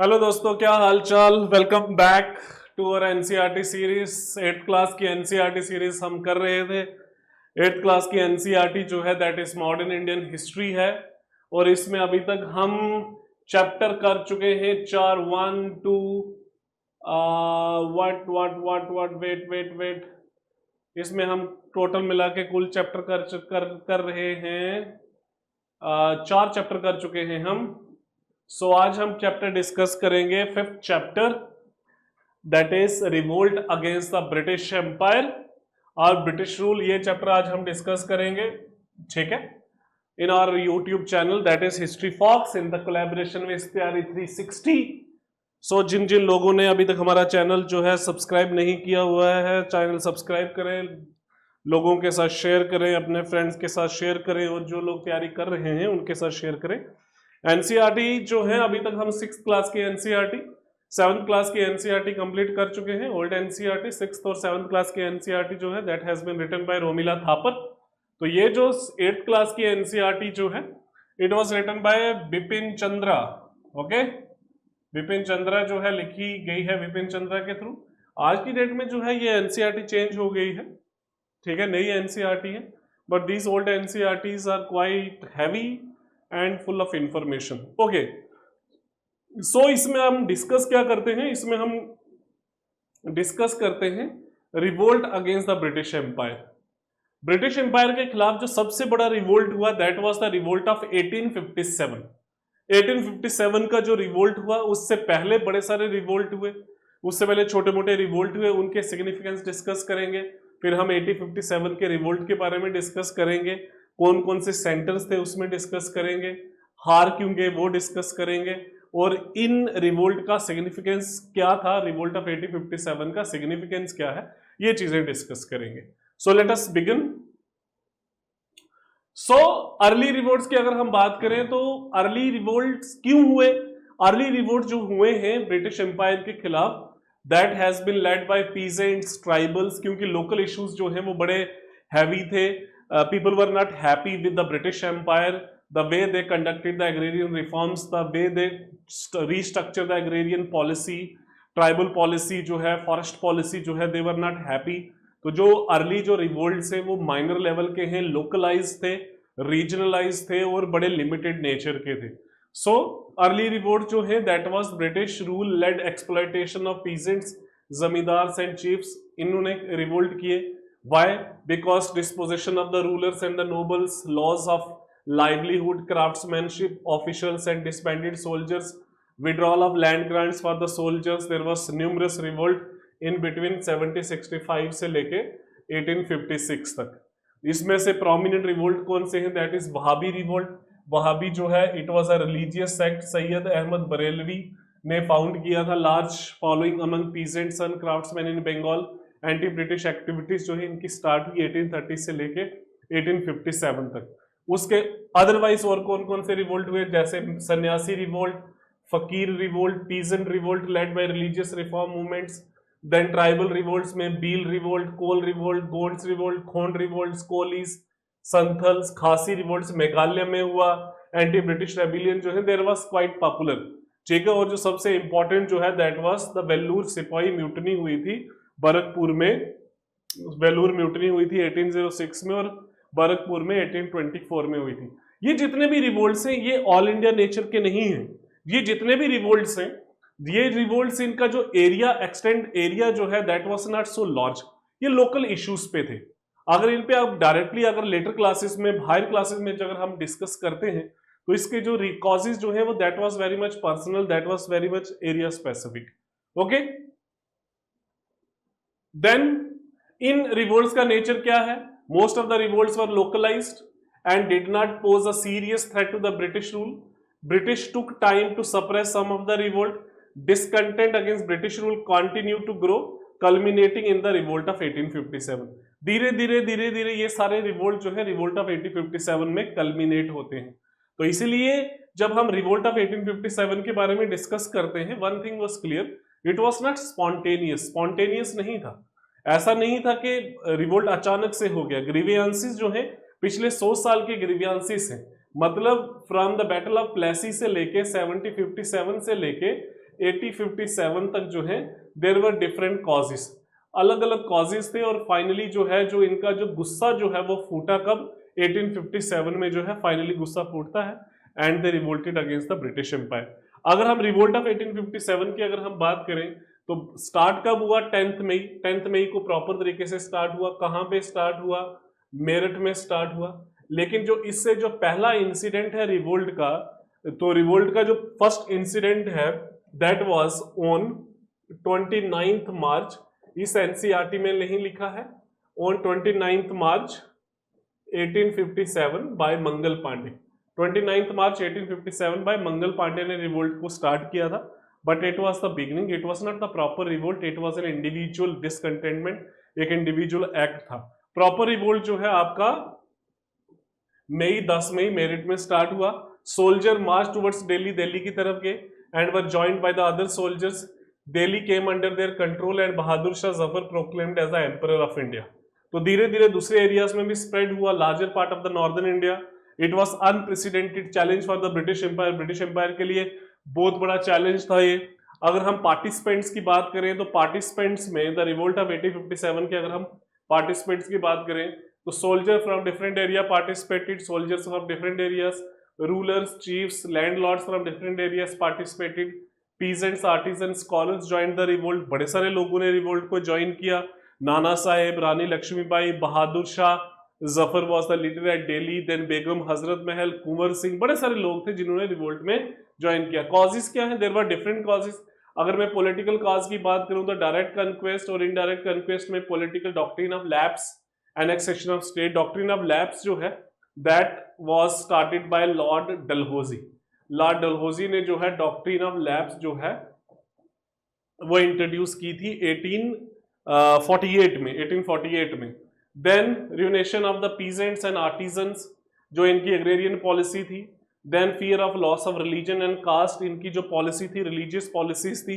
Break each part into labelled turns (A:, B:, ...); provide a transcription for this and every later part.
A: Hello दोस्तों, क्या हाल चाल। Welcome back to our NCERT series. 8th class की एनसीईआरटी सीरीज हम कर रहे थे। 8th क्लास की एनसीईआरटी जो है that is modern Indian history है, और इसमें अभी तक हम चैप्टर कर चुके हैं 4 1 2 व्हाट वेट वेट वेट। इसमें हम टोटल मिला के कुल चैप्टर कर रहे हैं 4 चैप्टर कर चुके हैं हम। सो आज हम चैप्टर डिस्कस करेंगे 5th chapter, that is revolt against the British empire और ब्रिटिश रूल। ये चैप्टर आज हम डिस्कस करेंगे, ठीक है, in our YouTube channel that is history fox in the collaboration with Taiyari 360। सो जिन जिन लोगों ने अभी तक हमारा चैनल जो है सब्सक्राइब नहीं किया हुआ है, चैनल सब्सक्राइब करें, लोगों के साथ शेयर करें, अपने फ्रेंड्स के साथ शेयर करें, और जो लोग तैयारी कर रहे हैं उनके साथ शेयर करें। एनसीईआरटी जो है अभी तक हम 6th क्लास की एनसीईआरटी, 7th क्लास की एनसीईआरटी कंप्लीट कर चुके हैं। ओल्ड एनसीईआरटी 6th और 7th क्लास की एनसीईआरटी जो है that has been written by Romila Thapar. तो ये जो 8th क्लास की एनसीईआरटी जो है it was written by Bipin Chandra. Okay, Bipin Chandra जो है लिखी गई है बिपिन चंद्रा के थ्रू। आज की डेट में जो है ये एनसीईआरटी चेंज हो गई है, ठीक है, नई एनसीईआरटी है, but these old NCERTs are quite heavy and full of information. Okay, so इसमें हम डिस्कस क्या करते हैं, इसमें हम डिस्कस करते हैं revolt against the British empire. British empire के खिलाफ जो सबसे बड़ा रिवोल्ट हुआ that was the revolt of 1857। 1857 का जो रिवोल्ट हुआ, उससे पहले बड़े सारे रिवोल्ट हुए, उससे पहले छोटे मोटे रिवोल्ट हुए, उनके सिग्निफिकेंस डिस्कस करेंगे। फिर हम 1857 के रिवोल्ट के बारे में डिस्कस करेंगे, कौन कौन से सेंटर्स थे उसमें डिस्कस करेंगे, हार क्यों गए वो डिस्कस करेंगे, और इन रिवोल्ट का सिग्निफिकेंस क्या था, रिवोल्ट ऑफ 1857 का सिग्निफिकेंस क्या है, ये चीजें डिस्कस करेंगे। So let us begin. So early revolts की अगर हम बात करें तो अर्ली रिवोल्ट्स क्यों हुए, अर्ली रिवोल्ट जो हुए हैं ब्रिटिश एम्पायर के खिलाफ that has been led by peasants, tribals, क्योंकि लोकल इश्यूज जो हैं वो बड़े हैवी थे। people were not happy with the British Empire, the way they conducted the agrarian reforms, the way they restructured the agrarian policy, tribal policy जो है, forest policy जो है, they were not happy। तो जो early जो revolts हैं वो minor level के हैं, लोकलाइज थे, रीजनलाइज थे, और बड़े लिमिटेड नेचर के थे। सो अर्ली रिवोल्ट जो है that was British rule led exploitation of peasants, zamindars and chiefs, इन्होंने रिवोल्ट किए। Why? Because dispossession of the rulers and the nobles, laws of livelihood, craftsmanship, officials and disbanded soldiers, withdrawal of land grants for the soldiers, there was numerous revolt in between 1765 से लेके 1856 तक। इसमें से prominent revolt कौन से हैं, that is Wahhabi revolt. Wahhabi जो है it was a religious sect, Syed Ahmad Barelvi ने फाउंड किया था। Large following among peasants and craftsman in Bengal. Anti British activities जो है इनकी स्टार्ट हुई 1830 से लेके 1857 तक। उसके अदरवाइज और कौन कौन से रिवोल्ट हुए, जैसे Sanyasi revolt, Fakir revolt, peasant revolt led by religious reform movements, then tribal revolts में Bhil revolt, Kol revolt, Gonds revolt, Khond revolt, Kolis, Santhals, Khasi revolts Meghalaya में हुआ। एंटी ब्रिटिश रेबिलियन जो है देयर वाज क्वाइट पॉपुलर, ठीक है। और जो सबसे इंपॉर्टेंट जो है दैट वाज द वेल्लूर सिपाही म्यूटनी हुई थी बरकपुर में। वेलूर म्यूटनी हुई थी 1806 में, और बरकपुर में 1824 में हुई थी। ये जितने भी रिवोल्ट्स हैं ये ऑल इंडिया नेचर के नहीं हैं। ये जितने भी रिवोल्ट्स हैं, ये रिवोल्ट्स इनका जो एरिया, एक्सटेंड एरिया जो है that was not so large, ये लोकल इश्यूज पे थे। अगर इन पे आप डायरेक्टली अगर लेटर क्लासेस में, हायर क्लासेस में अगर हम डिस्कस करते हैं तो इसके जो कॉजेज जो है वो that was very much personal, that was very much area specific. Okay, then इन रिवोल्ट्स का नेचर क्या है, most of the revolts were localized and did not pose a serious threat to the British rule. British took time to suppress some of the revolt. Discontent against British rule continue to grow, culminating in the revolt of 1857। धीरे धीरे ये सारे revolt जो है revolt of 1857 में culminate होते हैं। तो इसीलिए जब हम रिवोल्ट ऑफ 1857 के बारे में डिस्कस करते हैं, one thing was clear, it was not spontaneous. Spontaneous नहीं था, ऐसा नहीं था कि रिवोल्ट अचानक से हो गया। ग्रीवियंसेस जो है पिछले 100 साल के ग्रीवियंसेस हैं, मतलब from the battle of Plassey से लेके 1757 से लेके 1857 तक जो है देयर वर डिफरेंट कॉजेस, अलग अलग कॉजेस थे, और फाइनली जो है जो इनका जो गुस्सा जो है वो फूटा कब, 1857 में जो है फाइनली गुस्सा फूटता है and they revolted against the British empire. अगर हम रिवोल्ट ऑफ 1857 की अगर हम बात करें तो स्टार्ट कब हुआ, 10th मई, 10th मई को प्रॉपर तरीके से स्टार्ट हुआ। कहां पे स्टार्ट हुआ, मेरठ में स्टार्ट हुआ। लेकिन जो इससे जो पहला इंसिडेंट है रिवोल्ट का, तो रिवोल्ट का जो फर्स्ट इंसिडेंट है that was on 29th March, इस एनसीईआरटी में नहीं लिखा है, on 29th March 1857 by Mangal Pandey. 29th March 1857 by Mangal Pandey ने रिवोल्ट को स्टार्ट किया था, but it was the beginning, it was not the proper revolt, it was an individual discontentment, एक इंडिविजुअल एक्ट था। प्रॉपर रिवोल्ट जो है आपका मई 10 मई मेरठ में स्टार्ट हुआ। Soldier march towards Delhi, Delhi की तरफ गए and were joined by the other soldiers. Delhi came under their control and Bahadur Shah Zafar proclaimed as the emperor of India. तो धीरे धीरे दूसरे एरियाज में भी स्प्रेड हुआ, larger part of the northern India. It was unprecedented challenge for the British empire, British empire के लिए बहुत बड़ा चैलेंज था ये। अगर हम पार्टिसिपेंट्स की बात करें तो पार्टिसिपेंट्स में द रिवोल्ट ऑफ 1857 के अगर हम पार्टिसिपेंट्स की बात करें तो soldier from different area participated, soldiers from different areas, rulers, chiefs, landlords from different areas participated, peasants, artisan, scholars joined the revolt. बड़े सारे लोगों ने रिवोल्ट को ज्वाइन किया। Nana Saheb, Rani Lakshmibai, Bahadur Shah Zafar was the leader at Delhi, then Begum Hazrat Mahal, Kunwar Singh, बड़े सारे लोग थे जिन्होंने रिवोल्ट में ज्वाइन किया। कॉजेस क्या है, देयर वर डिफरेंट कॉजेस। अगर मैं पॉलिटिकल कॉज की बात करूं तो डायरेक्ट कन्क्वेस्ट और इनडायरेक्ट कन्क्वेस्ट में political doctrine of lapse, annexation of state. Doctrine of lapse जो है that was started bye Lord Dalhousie. Lord Dalhousie ने जो है डॉक्ट्रिन ऑफ लैप्स जो है वो इंट्रोड्यूस की थी 1848 में। Then ruination of the peasants and artisans, जो इनकी एग्रेरियन पॉलिसी थी। Then fear of loss of religion and caste, इनकी जो पॉलिसी थी, रिलीजियस पॉलिसीज थी,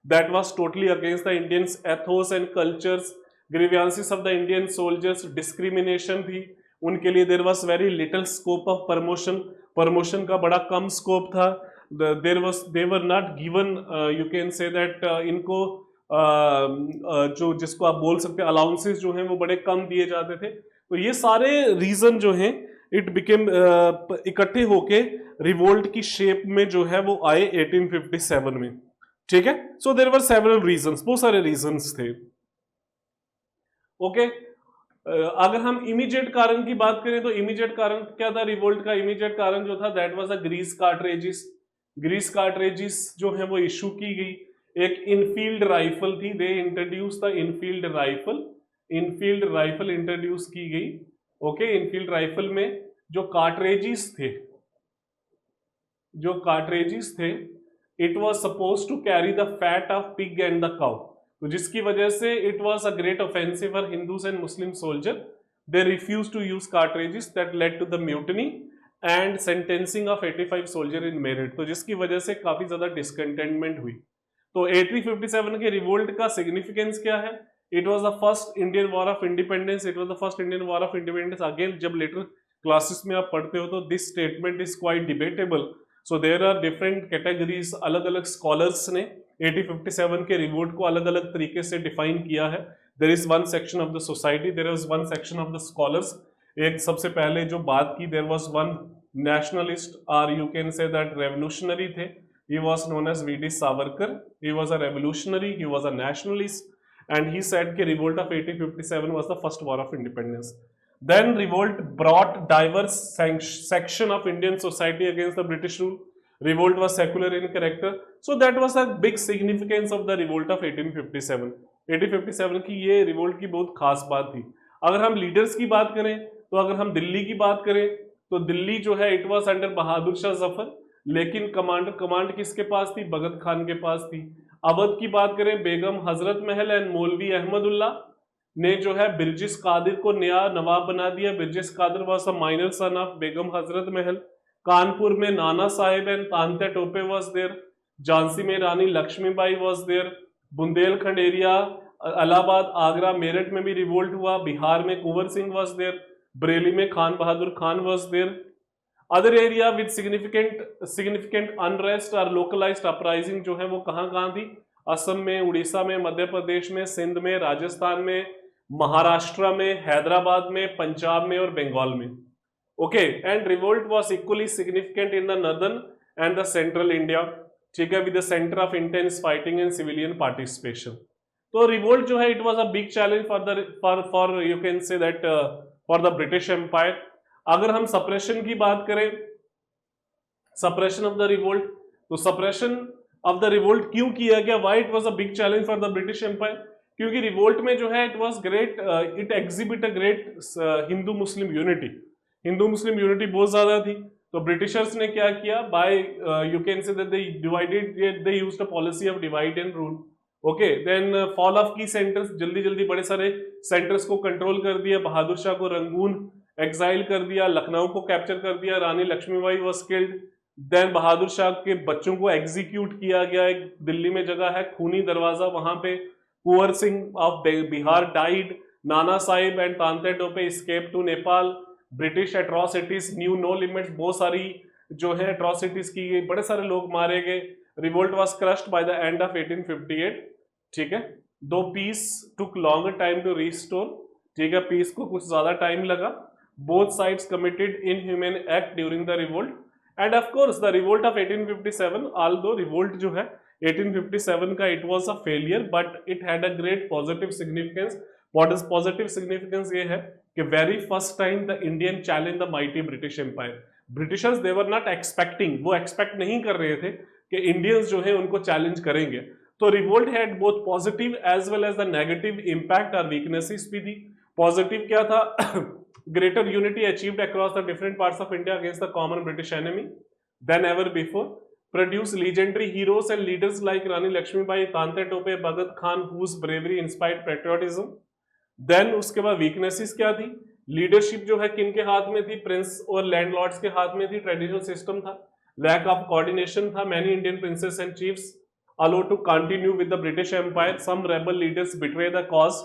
A: that was totally against the Indians ethos and cultures. Grievances of the Indian soldiers, discrimination थी उनके लिए। There was very little scope of promotion, promotion का बड़ा कम स्कोप था। They were not given, you can say that इनको जो जिसको आप बोल सकते हैं अलाउंसेस जो हैं वो बड़े कम दिए जाते थे। तो ये सारे रीजन जो हैं इट बिकेम इकट्ठे होके रिवोल्ट की शेप में जो है वो आए 1857 में। ठीक है, so there were several reasons, बहुत सारे रीजंस थे। ओके, अगर हम इमीडिएट कारण की बात करें तो इमीडिएट कारण क्या था रिवोल्ट का? इमीडिएट कारण जो था that was the grease cartridges. Grease cartridges जो है वो इशू की गई। एक इनफील्ड राइफल थी, they introduce the Enfield rifle, Enfield rifle introduce की गई। ओके, इनफील्ड राइफल में जो कार्ट्रेजिस थे, जो कार्ट्रेजिस थे, it was suppose to carry the fat of pig and the cow, तो जिसकी वजह से it was a great offensive for Hindus and Muslim soldier. They refuse to use cartridges, that led to the mutiny and sentencing of 85 soldier in Meerut, तो जिसकी वजह से काफी ज्यादा डिसकंटेनमेंट हुई। तो 1857 के रिवोल्ट का सिग्निफिकेंस क्या है? It was the first Indian war of independence, it was the first Indian war of independence. Again जब लेटर क्लासेस में आप पढ़ते हो तो this statement is quite debatable, so there are different categories. अलग अलग स्कॉलर्स ने 1857 के रिवोल्ट को अलग अलग तरीके से डिफाइन किया है। There is one section of the society, there is one section of the scholars. एक सबसे पहले जो बात की, देयर वाज वन नेशनलिस्ट और you can say that revolutionary थे, he was known as V.D. Savarkar. He was a revolutionary, he was a nationalist, and he said that revolt of 1857 was the first war of independence. Then revolt brought diverse section of Indian society against the British rule. Revolt was secular in character, so that was a big significance of the revolt of 1857. 1857 की ये revolt की बहुत खास बात थी। अगर हम leaders की बात करें तो अगर हम दिल्ली की बात करें तो दिल्ली जो है इट वाज अंडर बहादुर शाह जफर, लेकिन कमांड किसके पास थी? भगत खान के पास थी। अवध की बात करें, बेगम हजरत महल एंड मौलवी अहमदुल्ला ने जो है बिरजिस कादिर को नया नवाब बना दिया। Birjis Qadir was a minor son of Begum Hazrat Mahal. Kanpur में Nana Saheb and Tantya Tope was there. Jhansi में Rani Lakshmibai was there. Bundelkhand area, Allahabad, Agra, Meerut में भी रिवोल्ट हुआ। बिहार में कुंवर सिंह वाज देयर। बरेली में Khan Bahadur Khan was there. Other area with significant unrest और लोकलाइज्ड अपराइजिंग जो है वो कहाँ थी? असम में, उड़ीसा में, मध्य प्रदेश में, सिंध में, राजस्थान में, महाराष्ट्र में, हैदराबाद में, पंजाब में और बंगाल में। Okay, and revolt was equally significant in the northern and the central India, ठीक है, with the centre of intense fighting and civilian participation. तो रिवोल्ट जो है it was a big challenge for you can say that for the British empire. अगर हम suppression की बात करें, सप्रेशन ऑफ द रिवोल्ट, तो सप्रेशन ऑफ द रिवोल्ट क्यों किया गया? Why it was a big challenge for the British empire? क्योंकि रिवोल्ट में जो है it was great, it exhibit a great Hindu Muslim unity. Hindu Muslim unity बहुत ज्यादा थी, तो ब्रिटिशर्स ने क्या किया? By you can say that they divided, they used a policy of divide and rule. Okay, then fall of key centres, जल्दी जल्दी बड़े सारे सेंटर्स को कंट्रोल कर दिया। बहादुर शाह को रंगून एक्साइल कर दिया, लखनऊ को कैप्चर कर दिया, रानी Lakshmibai was killed. Then Bahadur Shah के बच्चों को एग्जीक्यूट किया गया। एक दिल्ली में जगह है खूनी दरवाजा, वहां पे Kunwar Singh of Bihar died, Nana Sahib and Tantia Tope escape to Nepal. British atrocities knew no limits, बहुत सारी जो है एट्रोसिटीज की गई, बड़े सारे लोग मारे गए। Revolt was crushed by the end of 1858, ठीक है। दो peace took longer time to restore, ठीक है, पीस को कुछ ज्यादा टाइम लगा। Both sides committed inhuman act during the revolt and of course the revolt of 1857, although revolt जो है 1857 का it was a failure but it had a great positive significance. What is positive significance? ये है कि very first time the Indian challenge the mighty British empire. Britishers they were not expecting, वो expect नहीं कर रहे थे कि Indians जो है उनको चैलेंज करेंगे। तो revolt had both positive as well as the negative impact और वीकनेसेस भी थी। पॉजिटिव क्या था? Greater unity achieved across the different parts of India against the common British enemy than ever before. Produce legendary heroes and leaders like Rani Lakshmibai, Tantia Tope, Bhagat Khan, whose bravery inspired patriotism. Then उसके बाद weaknesses क्या थी? Leadership जो है किनके हाथ में थी? प्रिंस और लैंडलॉर्ड्स के हाथ में थी। ट्रेडिशनल सिस्टम था, लैक ऑफ कोऑर्डिनेशन था। Many Indian princess and chiefs allowed to continue with the British Empire. Some rebel leaders betray the cause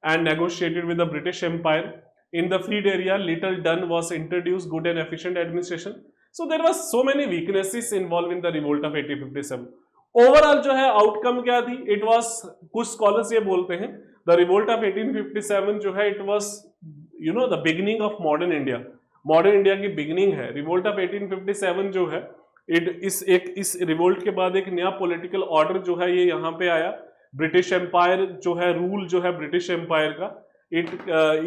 A: and negotiated with the British Empire. In the freed area, little done was introduced good and efficient administration. So there was so many weaknesses involved in the revolt of 1857. Overall जो है outcome क्या थी? It was, कुछ scholars ये बोलते हैं the revolt of 1857 जो है it was you know the beginning of modern India. Modern India की beginning है। Revolt of 1857 जो है इस रिवोल्ट के बाद एक नया पॉलिटिकल ऑर्डर जो है ये यहाँ पे आया। ब्रिटिश एम्पायर जो है, रूल जो है ब्रिटिश एम्पायर का,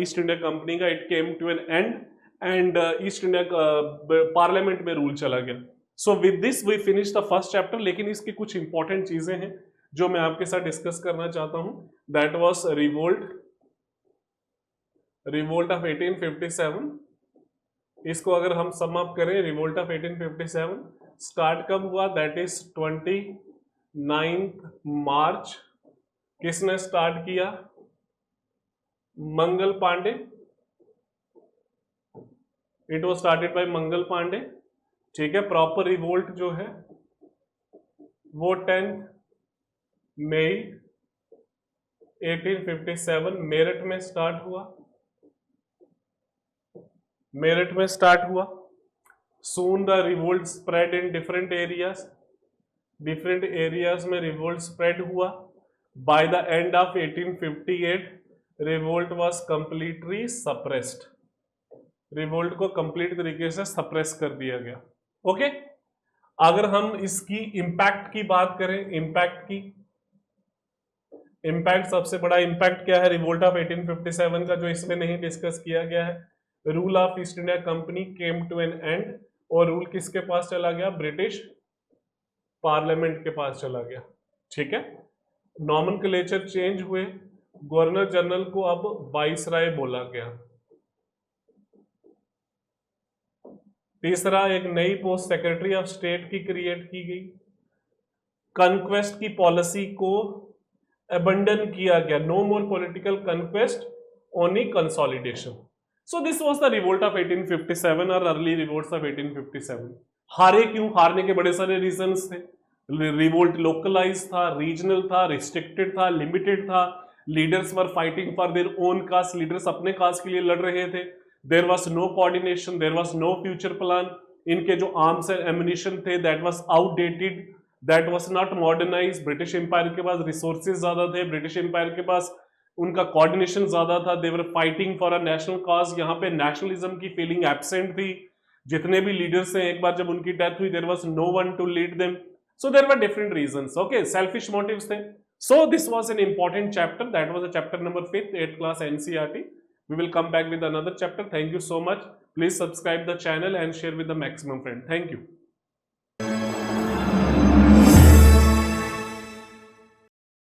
A: ईस्ट इंडिया कंपनी का, it came to an end and East India parliament में रूल चला गया। So with this we finish the first chapter. लेकिन इसकी कुछ इंपॉर्टेंट चीजें हैं जो मैं आपके साथ डिस्कस करना चाहता हूं। That was revolt of 1857। इसको अगर हम सम अप करें, रिवोल्ट ऑफ 1857 स्टार्ट कब हुआ? That is 29 March. किसने स्टार्ट किया? Mangal Pandey. It was started by Mangal Pandey, ठीक है। प्रॉपर रिवोल्ट जो है वो 10 मई 1857 मेरठ में स्टार्ट हुआ। मेरठ में स्टार्ट हुआ। Soon the revolt spread in different areas. Different areas में रिवोल्ट स्प्रेड हुआ। By the end of 1858, revolt was completely suppressed. Revolt को कंप्लीट तरीके से सप्रेस कर दिया गया। ओके, अगर हम इसकी इम्पैक्ट की बात करें, इम्पैक्ट सबसे बड़ा इम्पैक्ट क्या है रिवोल्ट ऑफ 1857 का, जो इसमें नहीं डिस्कस किया गया है? Rule of East India company came to an end, और रूल किसके पास चला गया? ब्रिटिश पार्लियामेंट के पास चला गया, ठीक है। नॉमेनक्लेचर चेंज हुए, गवर्नर जनरल को अब वाइसराय बोला गया। तीसरा, एक नई पोस्ट सेक्रेटरी ऑफ स्टेट की क्रिएट की गई। कन्क्वेस्ट की पॉलिसी को अबंडन किया गया। No more political conquest, only consolidation. So this was the revolt of 1857 और अर्ली रिवोल्ट्स ऑफ 1857। हारे क्यों? हारने के बड़े सारे रीजंस थे। रिवोल्ट लोकलाइज था, रीजनल था, रिस्ट्रिक्टेड था, लिमिटेड था। Leaders were fighting for their own caste, leaders अपने कास्ट के लिए लड़ रहे थे। There was no coordination, there was no future plan, इनके जो आर्म्स एंड एम्युनिशन थे that was outdated, that was not modernize. British empire के पास रिसोर्सेज ज्यादा थे, ब्रिटिश एम्पायर के पास उनका कोऑर्डिनेशन ज्यादा था, they were fighting for a national cause. यहाँ पे नेशनलिज्म की फीलिंग एब्सेंट थी। जितने भी लीडर्स हैं, एक बार जब उनकी डेथ हुई there was no one to lead them, so there were different reasons. Okay, selfish motives थे। So this was an important chapter. That was a chapter number 5th, 8th class NCERT. We will come back with another chapter. Thank you so much. Please subscribe the channel and share with the maximum friend. Thank you.